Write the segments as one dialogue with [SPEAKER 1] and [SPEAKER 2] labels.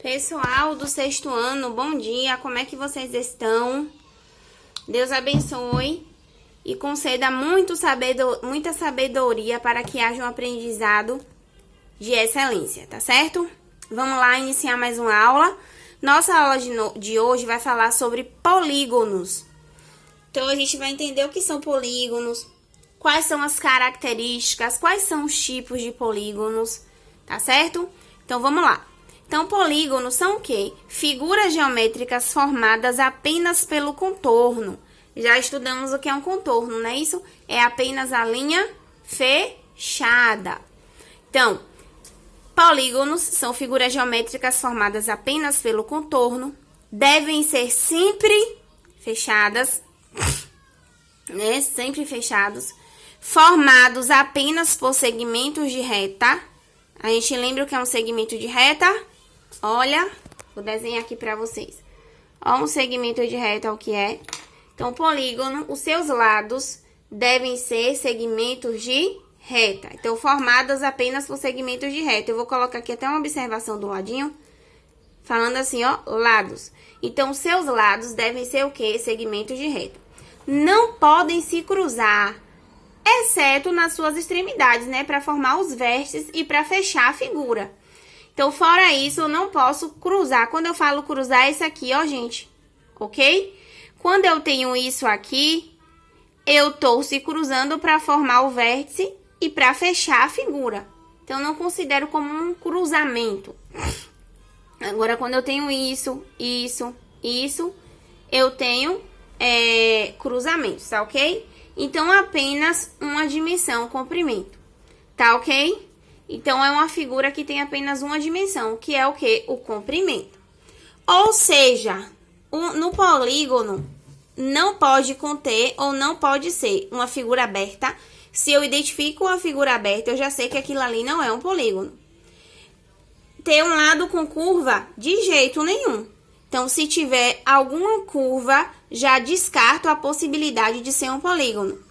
[SPEAKER 1] Pessoal do sexto ano, bom dia, como é que vocês estão? Deus abençoe e conceda muita sabedoria para que haja um aprendizado de excelência, tá certo? Vamos lá iniciar mais uma aula. Nossa aula de hoje vai falar sobre polígonos. Então, a gente vai entender o que são polígonos, quais são as características, quais são os tipos de polígonos, tá certo? Então, vamos lá. Então, polígonos são o quê? Figuras geométricas formadas apenas pelo contorno. Já estudamos o que é um contorno, não é isso? É apenas a linha fechada. Então, polígonos são figuras geométricas formadas apenas pelo contorno. Devem ser sempre fechadas, né? Sempre fechados. Formados apenas por segmentos de reta. A gente lembra o que é um segmento de reta? Olha, vou desenhar aqui para vocês. Ó, um segmento de reta, o que é? Então, polígono, os seus lados devem ser segmentos de reta. Então, formadas apenas por segmentos de reta. Eu vou colocar aqui até uma observação do ladinho, falando assim, ó, lados. Então, os seus lados devem ser o quê? Segmentos de reta. Não podem se cruzar, exceto nas suas extremidades, né? Para formar os vértices e para fechar a figura. Então, fora isso, eu não posso cruzar. Quando eu falo cruzar, é isso aqui, ó, gente. Ok? Quando eu tenho isso aqui, eu tô se cruzando para formar o vértice e para fechar a figura. Então, eu não considero como um cruzamento. Agora, quando eu tenho isso, eu tenho cruzamentos, tá ok? Então, apenas uma dimensão, comprimento, tá ok? Então, é uma figura que tem apenas uma dimensão, que é o quê? O comprimento. Ou seja, no polígono, não pode conter ou não pode ser uma figura aberta. Se eu identifico uma figura aberta, eu já sei que aquilo ali não é um polígono. Ter um lado com curva? De jeito nenhum. Então, se tiver alguma curva, já descarto a possibilidade de ser um polígono.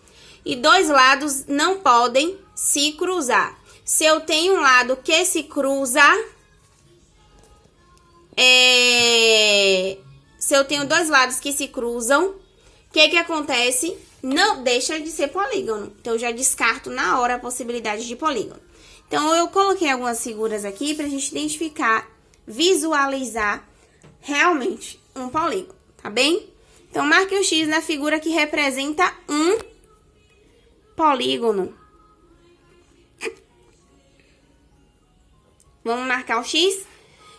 [SPEAKER 1] E dois lados não podem se cruzar. Se eu tenho um lado que se cruza, se eu tenho dois lados que se cruzam, o que acontece? Não deixa de ser polígono. Então, eu já descarto na hora a possibilidade de polígono. Então, eu coloquei algumas figuras aqui para a gente identificar, visualizar realmente um polígono, tá bem? Então, marque o X na figura que representa um polígono. Vamos marcar o X?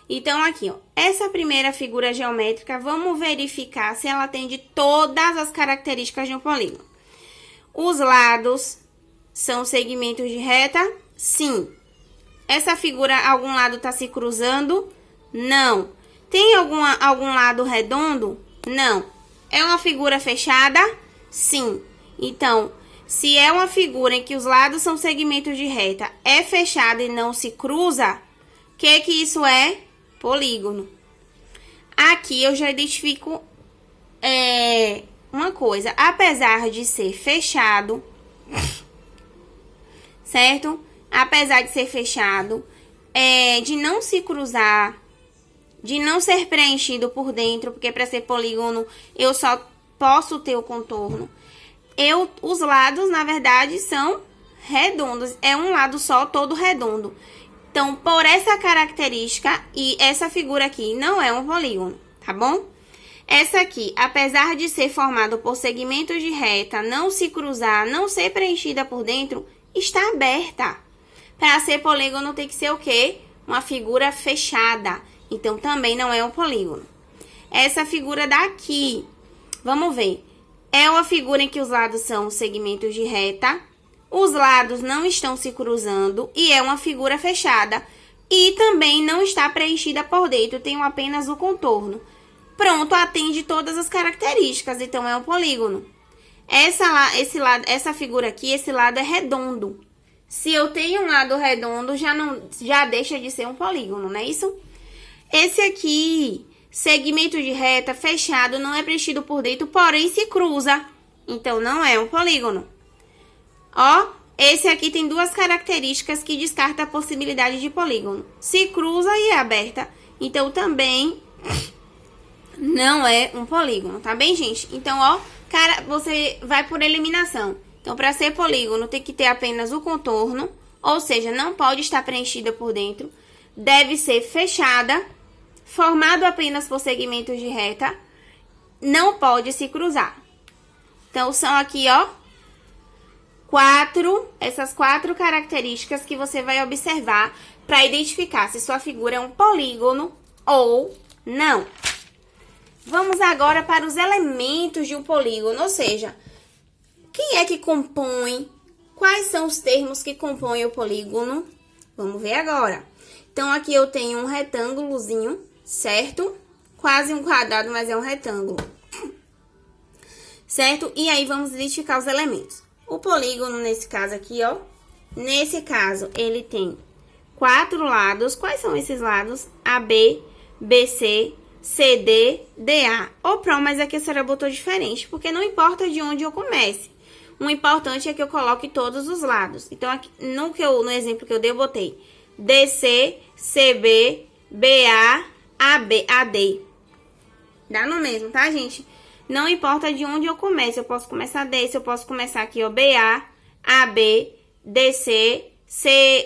[SPEAKER 1] Então, aqui, ó, essa primeira figura geométrica, vamos verificar se ela atende todas as características de um polígono. Os lados são segmentos de reta? Sim. Essa figura, algum lado está se cruzando? Não. Tem algum lado redondo? Não. É uma figura fechada? Sim. Então, se é uma figura em que os lados são segmentos de reta, é fechada e não se cruza, o que isso é? Polígono. Aqui eu já identifico uma coisa. Apesar de ser fechado, certo? Apesar de ser fechado, de não se cruzar, de não ser preenchido por dentro, porque para ser polígono eu só posso ter o contorno. Os lados, na verdade, são redondos. É um lado só, todo redondo. Então, por essa característica, e essa figura aqui não é um polígono, tá bom? Essa aqui, apesar de ser formado por segmentos de reta, não se cruzar, não ser preenchida por dentro, está aberta. Para ser polígono tem que ser o quê? Uma figura fechada. Então, também não é um polígono. Essa figura daqui, vamos ver. É uma figura em que os lados são segmentos de reta. Os lados não estão se cruzando e é uma figura fechada. E também não está preenchida por dentro, tem apenas o contorno. Pronto, atende todas as características, então é um polígono. Essa figura aqui, esse lado é redondo. Se eu tenho um lado redondo, já deixa de ser um polígono, não é isso? Esse aqui, segmento de reta fechado, não é preenchido por dentro, porém se cruza. Então, não é um polígono. Ó, esse aqui tem duas características que descarta a possibilidade de polígono. Se cruza e é aberta. Então, também não é um polígono, tá bem, gente? Então, ó, cara, você vai por eliminação. Então, para ser polígono, tem que ter apenas o contorno, ou seja, não pode estar preenchida por dentro. Deve ser fechada, formado apenas por segmentos de reta, não pode se cruzar. Então, são aqui, ó, essas 4 características que você vai observar para identificar se sua figura é um polígono ou não. Vamos agora para os elementos de um polígono, ou seja, quem é que compõe, quais são os termos que compõem o polígono? Vamos ver agora. Então, aqui eu tenho um retângulozinho, certo? Quase um quadrado, mas é um retângulo. Certo? E aí, vamos identificar os elementos. O polígono, nesse caso aqui, ó. Nesse caso, ele tem 4 lados. Quais são esses lados? AB, BC, CD, DA. Ô, Pro, mas aqui a senhora botou diferente, porque não importa de onde eu comece. O importante é que eu coloque todos os lados. Então, aqui, no exemplo que eu dei, eu botei DC, CB, BA, AB, AD. Dá no mesmo, tá, gente? Não importa de onde eu comece. Eu posso começar desse, eu posso começar aqui, ó, BA, AB, DC,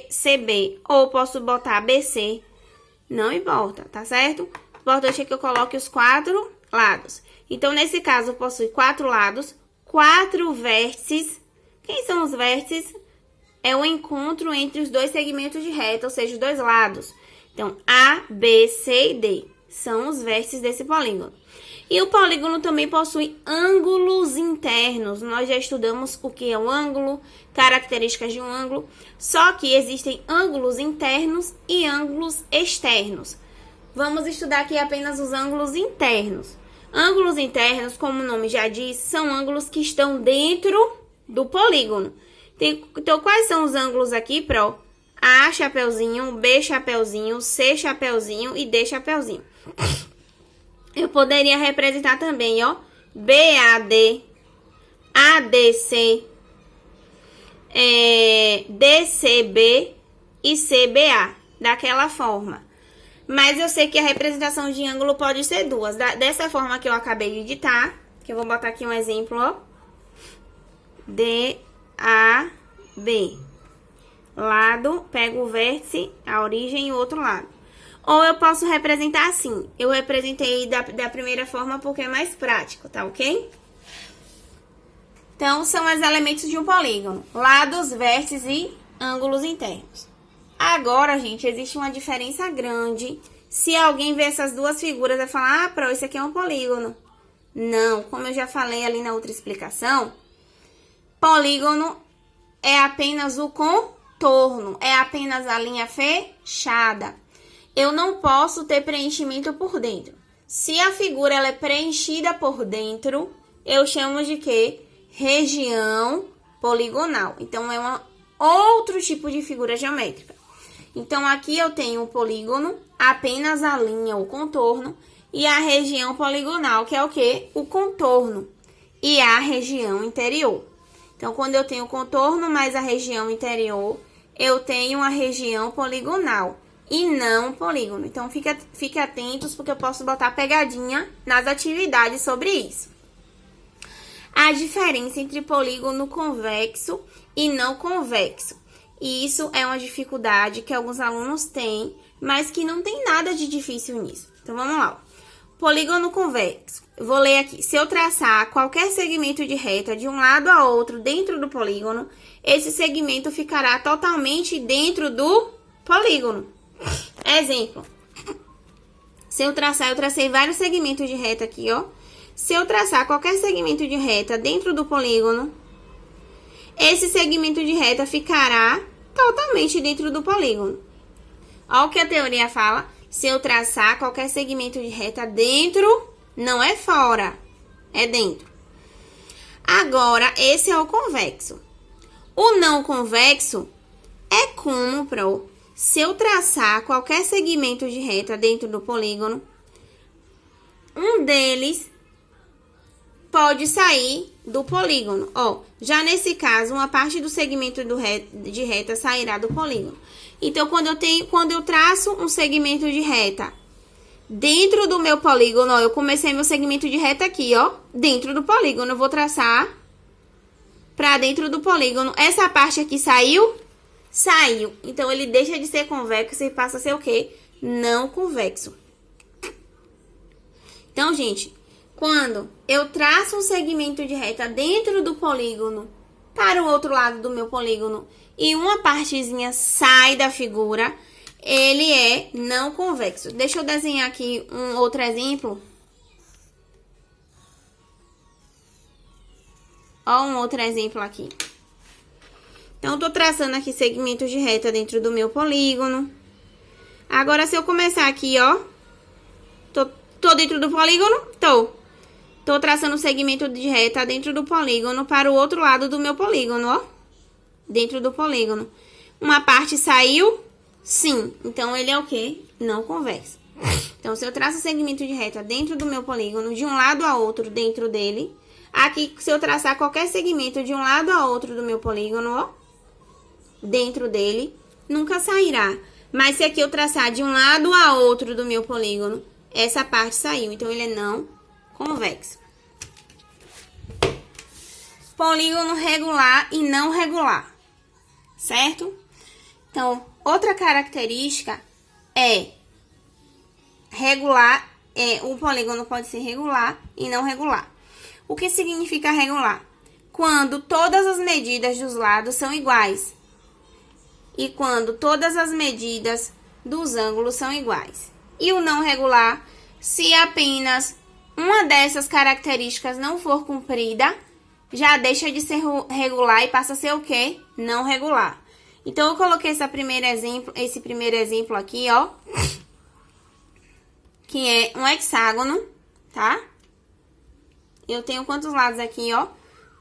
[SPEAKER 1] CB. Ou posso botar ABC. Não importa, tá certo? O importante é que eu coloque os 4 lados. Então, nesse caso, possui 4 lados, 4 vértices. Quem são os vértices? É o encontro entre os 2 segmentos de reta, ou seja, os 2 lados. Então, A, B, C e D são os vértices desse polígono. E o polígono também possui ângulos internos. Nós já estudamos o que é um ângulo, características de um ângulo. Só que existem ângulos internos e ângulos externos. Vamos estudar aqui apenas os ângulos internos. Ângulos internos, como o nome já diz, são ângulos que estão dentro do polígono. Então, quais são os ângulos aqui, Pro? A, chapeuzinho, B, chapeuzinho, C, chapeuzinho e D, chapeuzinho. Eu poderia representar também, ó, BAD, ADC, DCB e CBA, daquela forma. Mas eu sei que a representação de ângulo pode ser 2. Dessa forma que eu acabei de digitar, que eu vou botar aqui um exemplo, ó. DAB. Lado, pego o vértice, a origem e o outro lado. Ou eu posso representar assim. Eu representei da primeira forma porque é mais prático, tá ok? Então, são os elementos de um polígono. Lados, vértices e ângulos internos. Agora, gente, existe uma diferença grande. Se alguém ver essas 2 figuras, vai falar, ah, Pro, isso aqui é um polígono. Não, como eu já falei ali na outra explicação, polígono é apenas o contorno, é apenas a linha fechada. Eu não posso ter preenchimento por dentro. Se a figura ela é preenchida por dentro, eu chamo de quê? Região poligonal. Então, é outro tipo de figura geométrica. Então, aqui eu tenho o polígono, apenas a linha, o contorno, e a região poligonal, que é o quê? O contorno, e a região interior. Então, quando eu tenho o contorno mais a região interior, eu tenho a região poligonal e não polígono. Então, fique atentos, porque eu posso botar pegadinha nas atividades sobre isso. A diferença entre polígono convexo e não convexo. E isso é uma dificuldade que alguns alunos têm, mas que não tem nada de difícil nisso. Então, vamos lá. Polígono convexo. Eu vou ler aqui. Se eu traçar qualquer segmento de reta de um lado a outro dentro do polígono, esse segmento ficará totalmente dentro do polígono. Exemplo. Se eu tracei vários segmentos de reta aqui, ó. Se eu traçar qualquer segmento de reta dentro do polígono, esse segmento de reta ficará totalmente dentro do polígono. Olha o que a teoria fala. Se eu traçar qualquer segmento de reta dentro, não é fora, é dentro. Agora, esse é o convexo. O não convexo é como, Pro, se eu traçar qualquer segmento de reta dentro do polígono, um deles pode sair do polígono. Ó, já nesse caso, uma parte do segmento de reta sairá do polígono. Então, quando eu traço um segmento de reta dentro do meu polígono, ó, eu comecei meu segmento de reta aqui, ó, dentro do polígono. Eu vou traçar pra dentro do polígono. Essa parte aqui saiu? Saiu. Então, ele deixa de ser convexo e passa a ser o quê? Não convexo. Então, gente, quando eu traço um segmento de reta dentro do polígono para o outro lado do meu polígono e uma partezinha sai da figura, ele é não convexo. Deixa eu desenhar aqui um outro exemplo. Ó, um outro exemplo aqui. Então, eu tô traçando aqui segmentos de reta dentro do meu polígono. Agora, se eu começar aqui, ó. Tô dentro do polígono? Tô traçando segmento de reta dentro do polígono para o outro lado do meu polígono, ó. Dentro do polígono. Uma parte saiu? Sim. Então, ele é o quê? Não convexo. Então, se eu traço segmento de reta dentro do meu polígono, de um lado a outro dentro dele. Aqui, se eu traçar qualquer segmento de um lado a outro do meu polígono, ó. Dentro dele, nunca sairá. Mas se aqui eu traçar de um lado a outro do meu polígono, essa parte saiu. Então, ele é não convexo. Polígono regular e não regular. Certo? Então, outra característica é regular. O polígono pode ser regular e não regular. O que significa regular? Quando todas as medidas dos lados são iguais. E quando todas as medidas dos ângulos são iguais. E o não regular, se apenas uma dessas características não for cumprida, já deixa de ser regular e passa a ser o quê? Não regular. Então, eu coloquei esse primeiro exemplo aqui, ó. Que é um hexágono, tá? Eu tenho quantos lados aqui, ó?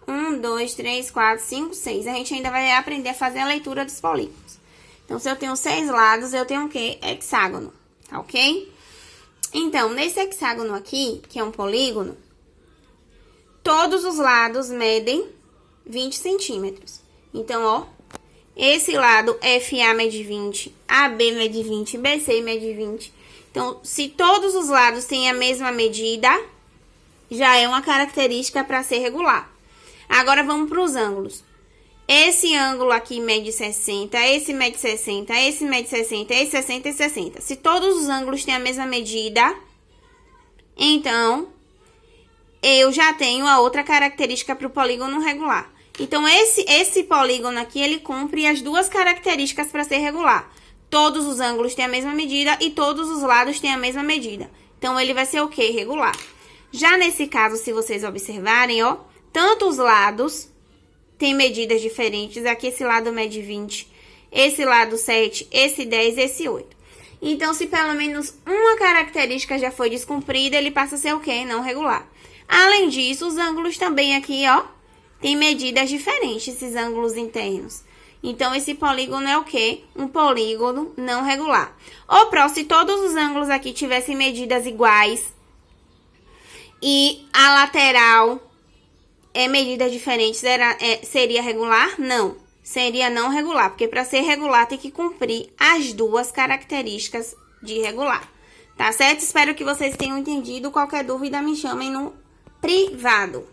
[SPEAKER 1] 1, 2, 3, 4, 5, 6. A gente ainda vai aprender a fazer a leitura dos polígonos. Então, se eu tenho 6 lados, eu tenho o quê? Hexágono, tá ok? Então, nesse hexágono aqui, que é um polígono, todos os lados medem 20 centímetros. Então, ó, esse lado FA mede 20, AB mede 20, BC mede 20. Então, se todos os lados têm a mesma medida, já é uma característica para ser regular. Agora, vamos para os ângulos. Esse ângulo aqui mede 60, esse mede 60, esse mede 60, esse 60 e 60. Se todos os ângulos têm a mesma medida, então, eu já tenho a outra característica para o polígono regular. Então, esse polígono aqui, ele cumpre as duas características para ser regular. Todos os ângulos têm a mesma medida e todos os lados têm a mesma medida. Então, ele vai ser o quê? Regular. Já nesse caso, se vocês observarem, ó, tanto os lados têm medidas diferentes. Aqui esse lado mede 20, esse lado 7, esse 10, esse 8. Então, se pelo menos uma característica já foi descumprida, ele passa a ser o quê? Não regular. Além disso, os ângulos também aqui, ó, tem medidas diferentes, esses ângulos internos. Então, esse polígono é o quê? Um polígono não regular. Ou, se todos os ângulos aqui tivessem medidas iguais e a lateral medidas diferentes, seria regular? Não. Seria não regular, porque para ser regular tem que cumprir as duas características de regular. Tá certo? Espero que vocês tenham entendido. Qualquer dúvida, me chamem no privado.